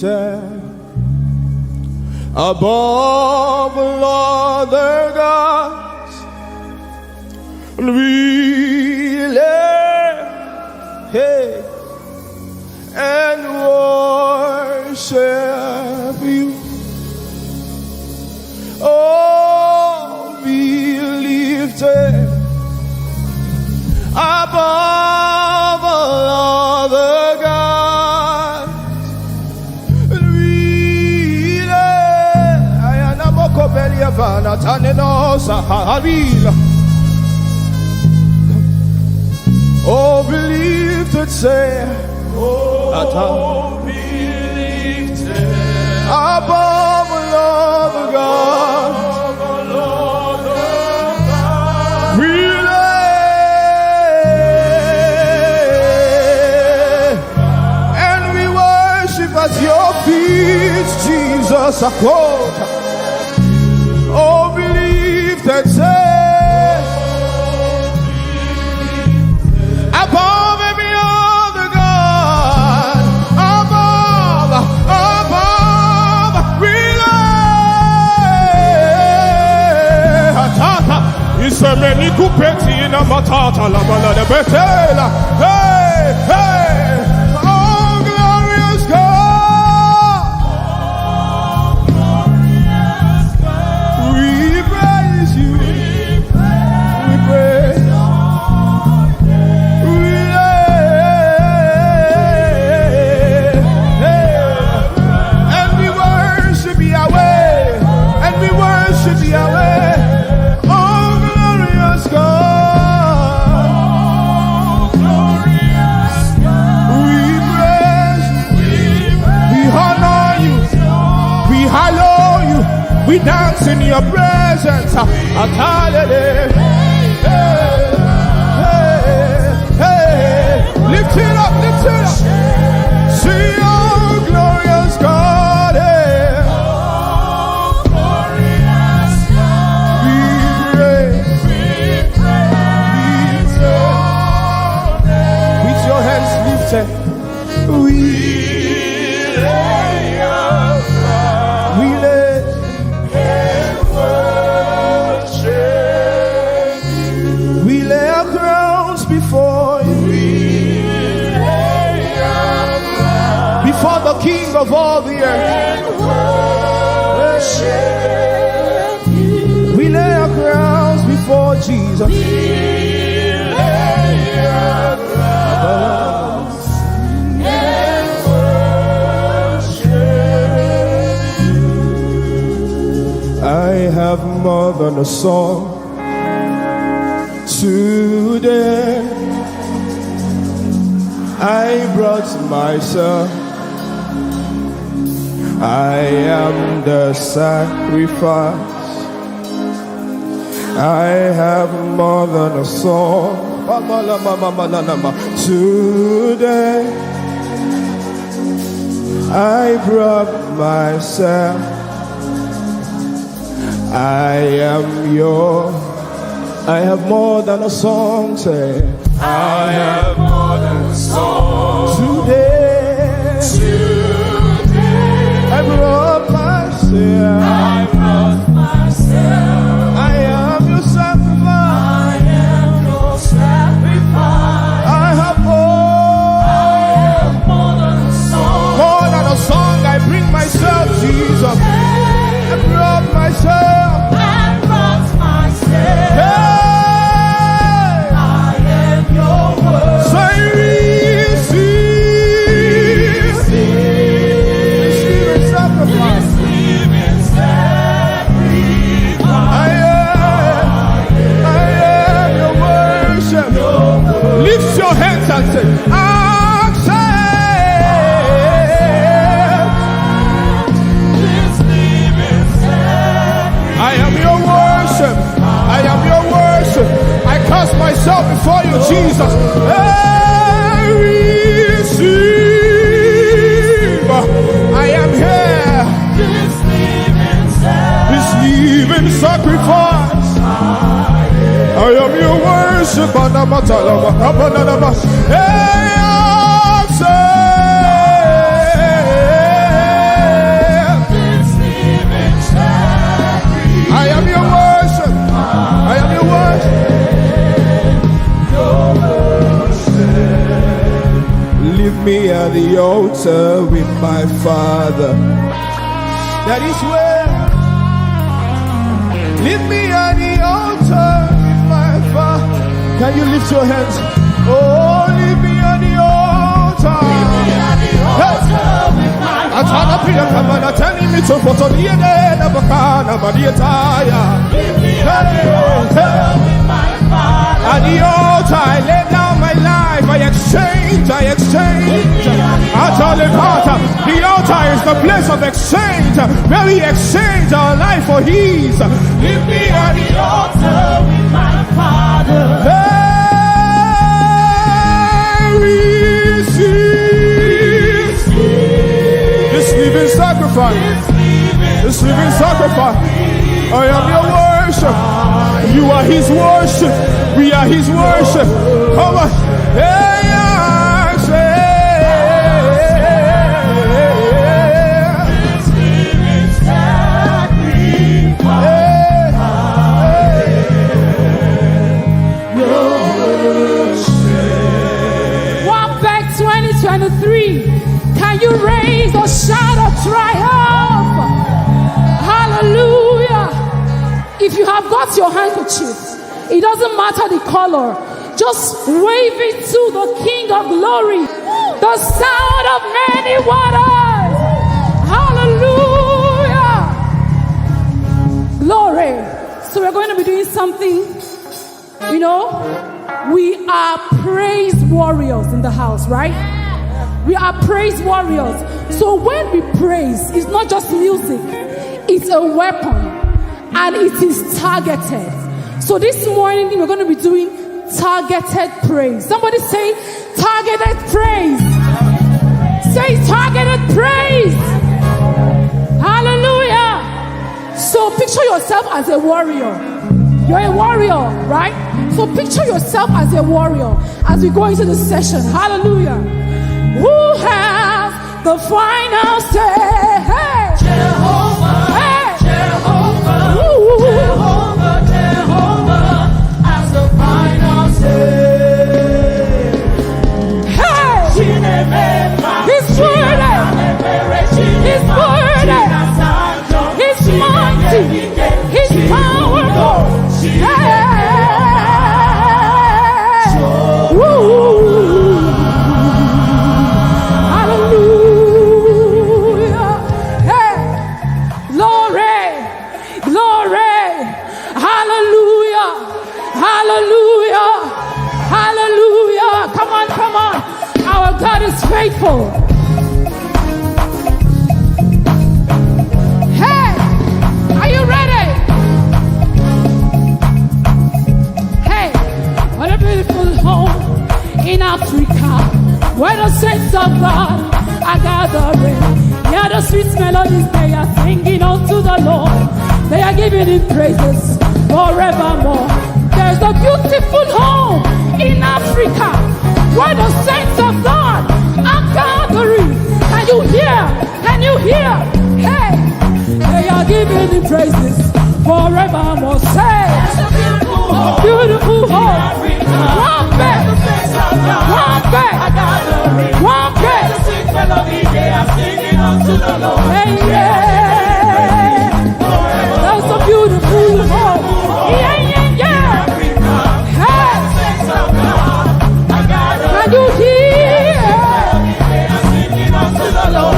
lifted above all other gods, and we lay and worship you. Oh, be lifted above all other gods, and we lay. Oh, be lifted, say, oh, be lifted above all other gods. We lay and we worship at your feet, Jesus. Oh, believe that say above every other God, above, we lay. It's a many kupeti in a matata la bala de betela. Hey, hey, oh glorious God, we praise you, we praise, we lay, and we worship Yahweh, and we worship Yahweh. We dance in your presence. Lift it up, lift it up. See your glorious God. Oh, glorious God. We praise, with your hands lifted. We the King of all the earth, we lay our crowns before Jesus. We lay our crowns and worship you. I have more than a song today. I brought myself. I am the sacrifice. I have more than a song today. I brought myself. I am your. I have more than a song. Say, I have more than a song today. I brought myself. I brought myself. I am your sacrifice. I am your sacrifice. I have more than a song. More than a song. I bring myself, Jesus. I brought myself. I brought myself. Hey. I am your word. Say, lift your hands and say, I am your worship. I am your worship. I cast myself before you, Jesus. Receive. I am here. This living sacrifice. I am your worship. Hey, leave me at the altar with my Father. That is where. Leave me at the altar with my Father. Can you lift your hands? Oh, leave me at the altar. Leave me at the altar with my Father. Telling me to put on the end of a car, but the attire. Leave me at the altar with my Father. At the altar, I lay down my life. I exchange. The altar is the place of exchange, where we exchange our life for His. Leave me at the altar with my Father. This living sacrifice. This living sacrifice. I am your worship. You are His worship. We are His worship. Come on. Hey, I say. This living sacrifice. Your worship. Walk back 2023. Can you raise a shout of triumph? Hallelujah. If you have got your handkerchief, it doesn't matter the color, just wave it to the King of Glory, the sound of many waters. Hallelujah. Glory. So we're going to be doing something, we are praise warriors in the house, right? We are praise warriors. So when we praise, it's not just music, it's a weapon and it is targeted. So this morning we're going to be doing targeted praise. Somebody say targeted praise. Say targeted praise. Hallelujah. So picture yourself as a warrior. You're a warrior, right? So picture yourself as a warrior as we go into the session. Hallelujah. Who has the final say? Hey. Jehovah. Hey. Jehovah. Ooh. Jehovah. Jehovah has the final say. Hey. He's worthy. He's worthy. He's mighty. He's powerful. Hey. God is faithful. Hey, are you ready? Hey, what a beautiful home in Africa, where the saints of God are gathering. Hear the sweet melodies they are singing unto the Lord. They are giving Him praises forevermore. There's a beautiful home in Africa, where the saints of God are gathering. Can you hear? Can you hear? Hey, they are giving Him praises forevermore. Say, beautiful home. Walk back. Walk back. Walk back. They are singing unto the Lord. Hey, yeah. That's a beautiful home. Yeah, yeah, yeah. Hey. Can you hear?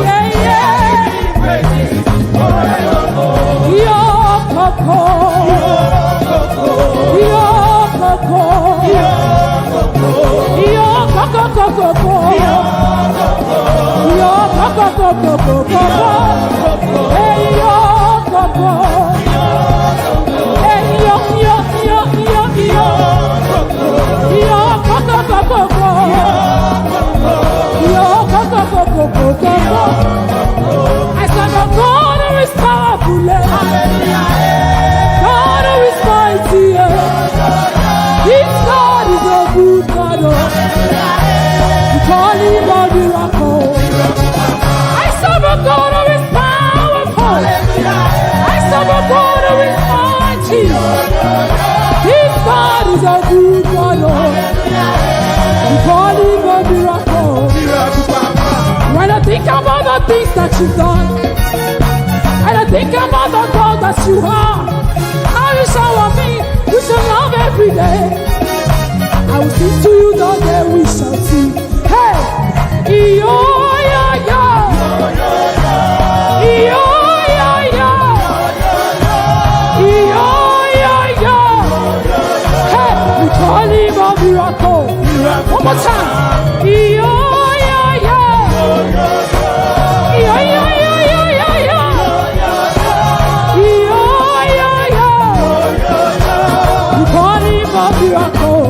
Yeah, yeah. Yo, Coco. Yo, Coco. Yo, Coco, Coco. Yo, Coco, Coco, Coco. Hey, yo, Coco. Hey, yo, yo, yo, yo, yo. Yo, Coco, Coco, Coco. I said, the God who is powerful, God who is mighty, this God is a good God. We call Him a miracle. I serve a God who is powerful. I serve a God who is mighty. This God is a good God. We call Him a miracle. things that you've done. And I think about the God that you are. How you shower me with your love every day. I will sing to you the day we shall see. Hey! Iyo, yo, yo. Iyo, yo, yo. Iyo, yo, yo. Hey! We call him a miracle. One more time. Iyo, yo, yo. Iyo, yo, yo, yo, yo, yo. Iyo, yo, yo. We call him a miracle.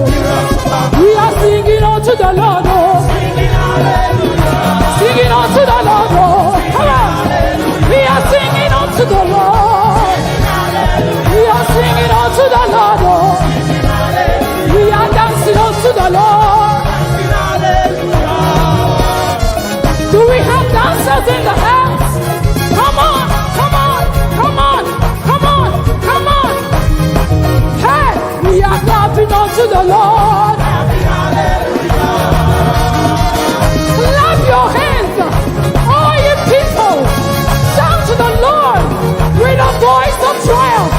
We are singing unto the Lord, oh. Singing unto the Lord, oh. Come on. We are singing unto the Lord. We are singing unto the Lord, oh. We are dancing unto the Lord. Do we have dancers in the house? Come on, come on, come on, come on, come on. Hey, we are clapping unto the Lord. Clap your hands, all you people. Shout to the Lord with a voice of triumph.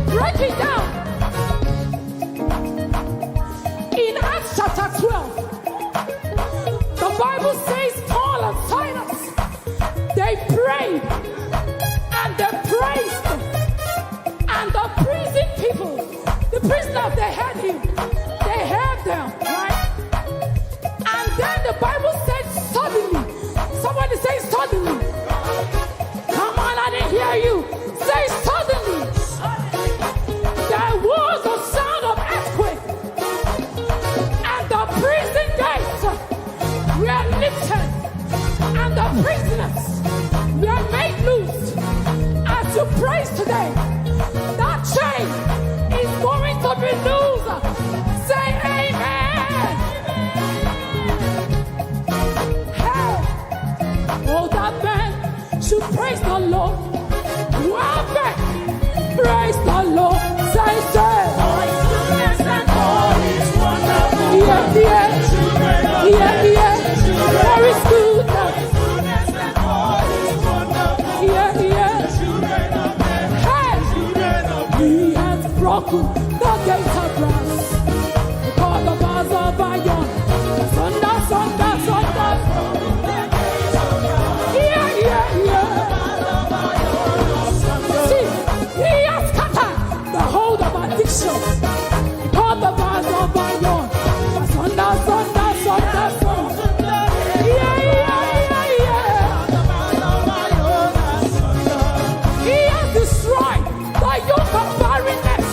Break it down. In Acts chapter 12, the Bible says Paul and Silas, they prayed and they praised, and the prison people, the prisoners, they heard him, they heard them, right? And then the Bible said suddenly, somebody say suddenly. Come on, I didn't hear you. Say suddenly. There was a sound of earthquake, and the prison gates were lifted, and the prisoners were made loose. As you praise today, that chain is going to be loose. Say amen. Hey, oh, that man should praise the Lord. Well, back, praise the Lord. Say, say. Yeah, yeah. Yeah, yeah. For his goodness. Yeah, yeah. Hey, he has broken the gates of brass. We call the bars of iron. Thunder, thunder, thunder. Yeah, yeah, yeah. See, he has scattered the hold of addiction. We call the bars of iron. Thunder, thunder, thunder, thunder. Yeah, yeah, yeah, yeah. He has destroyed the yoke of barrenness.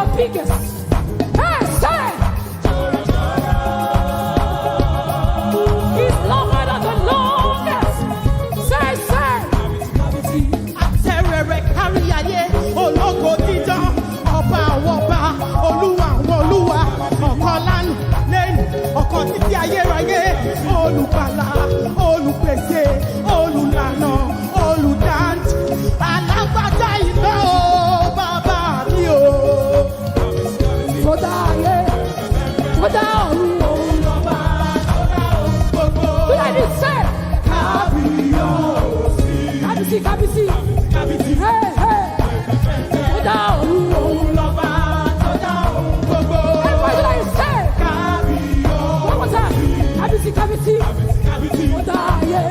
the biggest. Hey, say. He's longer than the longest. Say, say. Àtẹ̀rẹ̀rẹ̀ kárí ayé, ológo dídán, ọba àwọn ọba, olúwa àwọn olúwa, ọ̀kan lánàá lẹ́nu, ọ̀kan títí ayérayé, olùgbàlà, olùpèsè, olùlànà, olùdáǹtì, alágbádá iná o, bàbá mi o. Tó dá ayé, tó dá ọ̀run. Olùlọ́ba, tó dá ohun gbogbo. Bí ẹni sẹ́. Kábíyọ̀sí. Kábísí, kábísí. Kábíyèsí. Hey, hey. Tó dá ọ̀run. Olùlọ́ba, tó dá ohun gbogbo. Everybody like say. Kábíyọ̀sí. One more time. Kábísí, kábísí. Kábíyèsí. Tó dá ayé,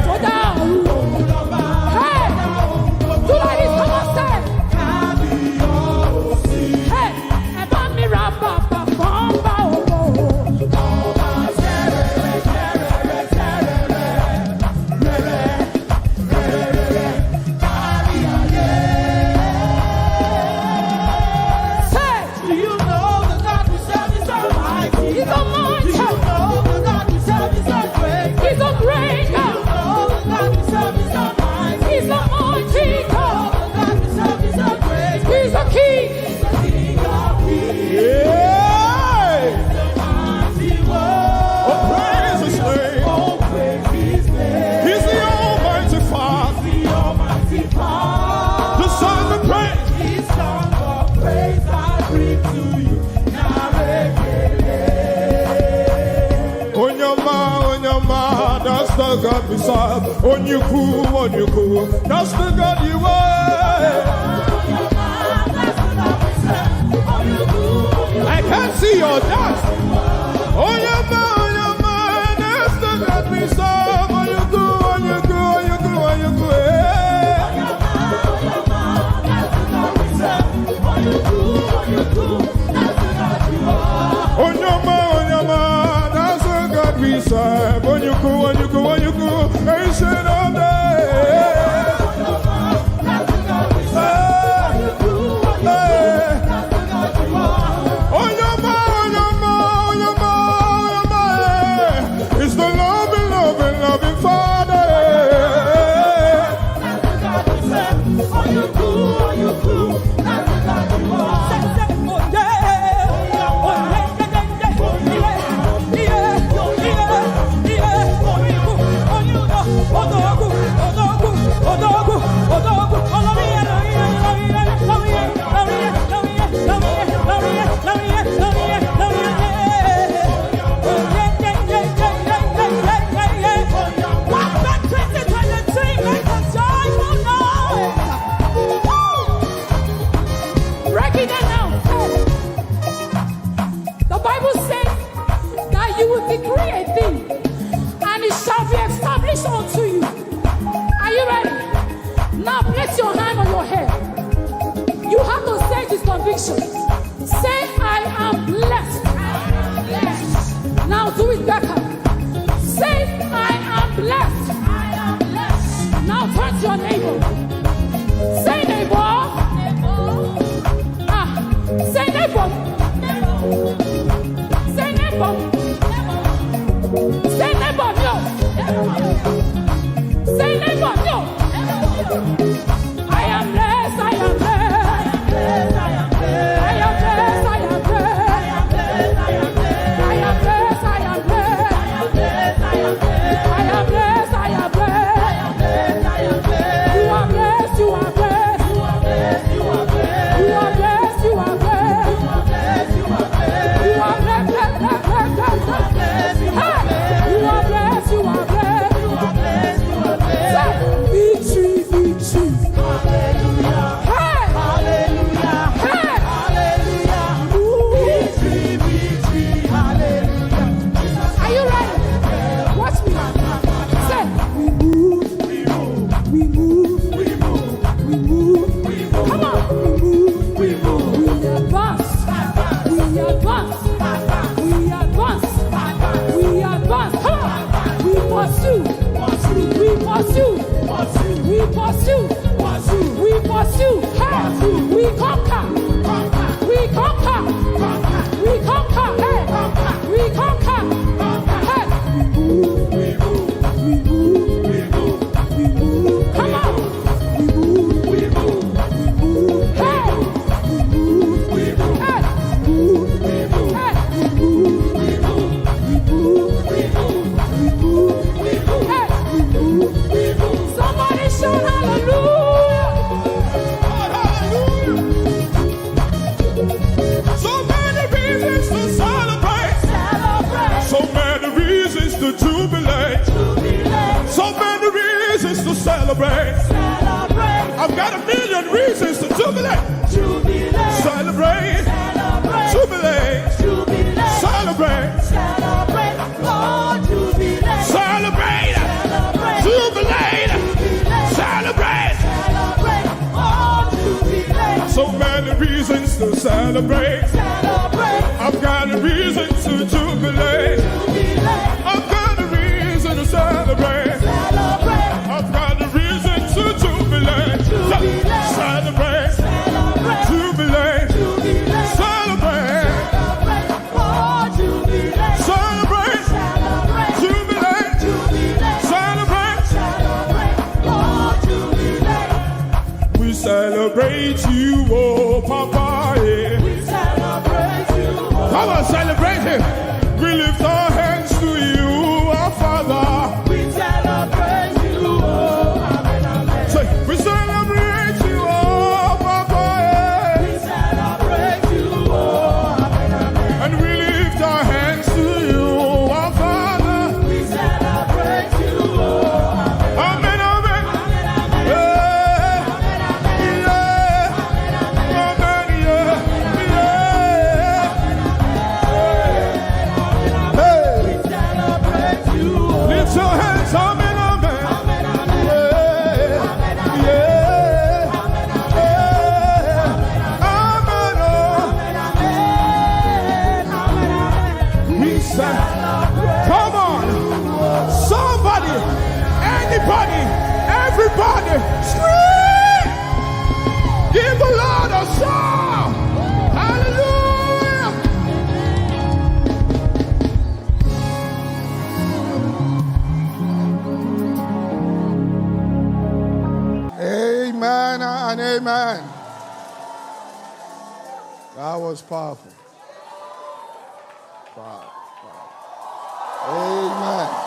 tó dá ọ̀run. Olùlọ́ba, Hey. tó dá ohun gbogbo. Do like this, come on, say. Kábíyọ̀sí. Hey. Ẹ bá mi ra bàbà fún bá òwò. Ọba tẹ́rẹ̀rẹ̀, tẹ́rẹ̀rẹ̀, tẹ́rẹ̀rẹ̀, rẹ̀rẹ̀, kárí ayé. Say. Do you know the God we serve is almighty? He's almighty. Do you know the God we serve is so great? He's a great Do you God. know the God we serve is almighty? He's a mighty God. The God we serve is so great. He's a king. He's the King of Kings. Yeah. Mighty Oh, one. praise His name. Oh, praise His name. He's the Almighty Father. The Almighty Father. The song of praise. His song of praise I bring to you. Onyama, that's the God we serve. Onyuku, that's the God you are. I can't see your dance. Onyama, that's the God we serve. Onyuku, eh. Onyama, that's the God we serve. Onyuku, ancient of days. Onyama, it's the loving Father. Breaking it down. The Bible says that you will decree a thing and it shall be established unto you. Are you ready? Now place your hand on your head. You have to say this conviction. Say, I am blessed. Now do it better. Say, I am blessed. Now turn to your neighbor. Say, neighbor. Say neighbor. Say neighbor. Say neighbor, no. Say neighbor, no. I am blessed, I am blessed. I am blessed, I am blessed. I am blessed, I am blessed. I am blessed, I am blessed. I am blessed, I am blessed. You are blessed, you are blessed. You are blessed, you are blessed. You are blessed, you are blessed. You are blessed, you are blessed. You are blessed. Say, victory, victory. Hallelujah. Hey, Hallelujah. hey. Hallelujah. Ooh. Victory, victory. Hallelujah. Are you ready? Watch me. Say, we move, we move, we move. Come on, we advance, we advance, we advance, we advance. Come on, we pursue, we pursue, we pursue, we pursue. Hey, we conquer. reasons to celebrate. Celebrate. I've got a million reasons to jubilate. Jubilate. Celebrate. Celebrate. Jubilate. Jubilate. Celebrate. Celebrate. Oh, jubilate. Celebrate. Celebrate. Jubilate. Jubilate. Celebrate. Celebrate. Oh, jubilate. So many reasons to celebrate. Celebrate. I've got a reason to jubilate. Jubilate. I've got a reason to celebrate. Celebrate. I've got a reason to jubilate. Jubilate. Celebrate. Celebrate. Jubilate. Jubilate. Celebrate. Celebrate. Oh, jubilate. Celebrate. Celebrate. Jubilate. Jubilate. Celebrate. Celebrate. Oh, jubilate. We celebrate you, oh Papa. Yeah. We celebrate you. Come on, celebrate him. We lift our hands to you, our Father. We celebrate you. Oh, amen, amen. Say, we celebrate you, oh Papa. Yeah. We celebrate you. Oh, amen, amen. And we lift our hands to you, our Father. We celebrate you. Oh, Amen, amen, amen. amen, amen. Yeah. Amen, amen. Yeah. Amen, yeah. Yeah. Hey. We celebrate you. Lift your hands, amen, amen. Amen, amen. Yeah. Yeah. Yeah. Amen, oh. We say, come on. Somebody, anybody, everybody, scream. Give the Lord a song. Hallelujah. Amen and amen. That was powerful. Wow. Amen.